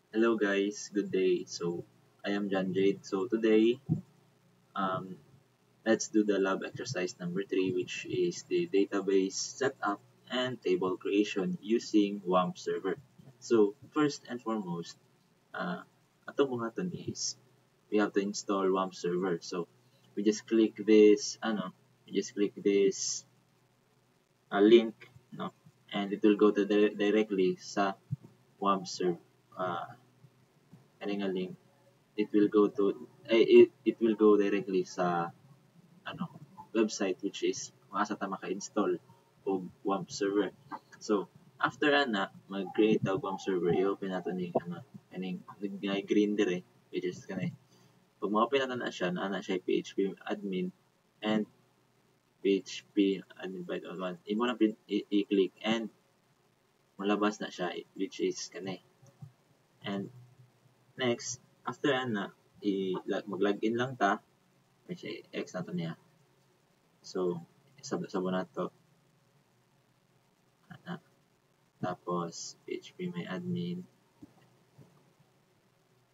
Hello guys, good day. I am John Jade. Today, um, let's do the lab exercise number 3, which is the database setup and table creation using WAMP server. So first and foremost, uh, ato buhaton is we have to install WAMP server. So we just click this, link, no, and it will go to directly sa WAMP server. Kaning link it will go to it will go directly sa ano website which is maasa ta maka-install og WAMP server. So after ana mag-create og WAMP server, i-open nato ni kaning green dire which is kanay. Pag ma-open nato na siya, na siya PHP admin and PHP admin by the one. Imo na i-click and malabas na siya which is kanay. And next, after ana mag-login lang ta, which X na to niya. So, sabo na to. Ana. Tapos, PHP may admin.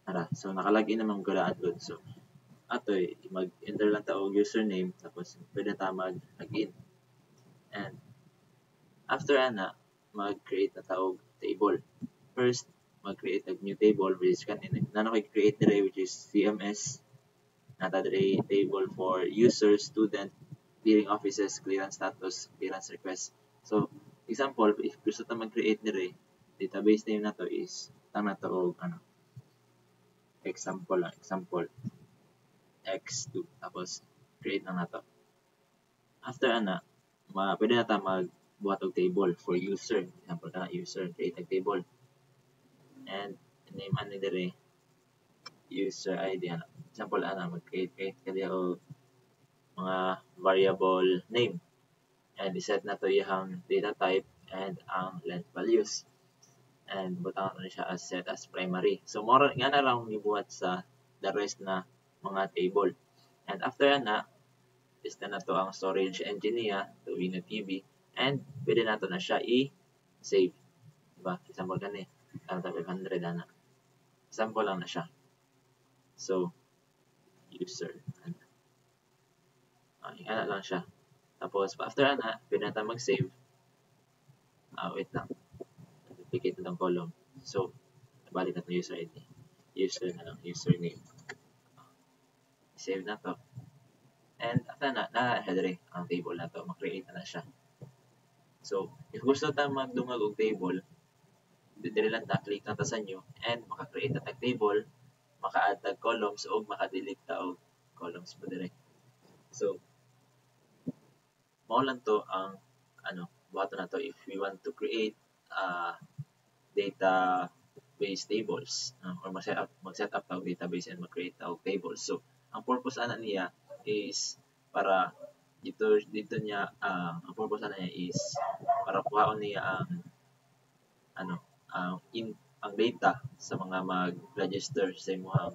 Ara. So, nakalagin naman gulaan doon. So, atoy, mag-enter lang ta og username. Tapos, pwede ta mag-login. And, after ana, mag-create na ta og table. First, mag-create og new table which is kanina. Nano kay create dire which is CMS. Nata dire table for user, student, clearing offices, clearance status, clearance request. So, example, if gusto ta mag-create dire, database name na to is tama to og example lang, example x2 tapos create lang nato. After ana, pwede na ta magbuhat og table for user. Example kana user, create a table. And name ani dire user ID ana. Example ana mag-create kadiya og mga variable name. And iset na to iyang data type and ang length values. And butang na siya as set as primary. So more nga na lang gibuhat sa the rest na mga table. And after na is na to ang storage engine niya to Wino TV and pwede nato na siya i-save. Diba? Example gani, 500 na. Example lang na siya. So, user. Ana lang siya. Tapos, after na, pwede na tayo mag-save. Wait lang. Duplicate na ng column. So, balik na ito user ID. User na lang, username. Save na to. And after na header ang table na to, mag-create na siya. So, if gusto tayo magdungag og table, dire lang ta, click lang ta sa new, and maka-create na tag table, maka-add tag columns, o maka-delete ta og columns pa dire. So, mao lang to ang buhaton na to if we want to create database tables or mag-set up tawag database and mag-create tawag tables. So, ang purpose ana niya is para dito niya ang purpose ana niya is para kuhaon niya ang data sa mga mag-register sa imong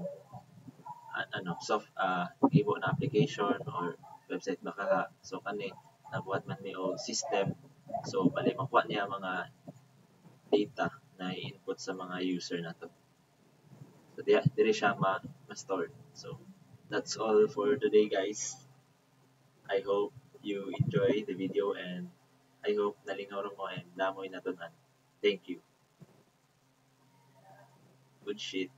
ibo na application or website baka so kani nabuhat man ni og system so bali makuha niya mga data na i-input sa mga user nato. So dire siya ma-store. So that's all for today guys. I hope you enjoy the video and I hope nalingaw mo and namoy natunan. Thank you. Good shit.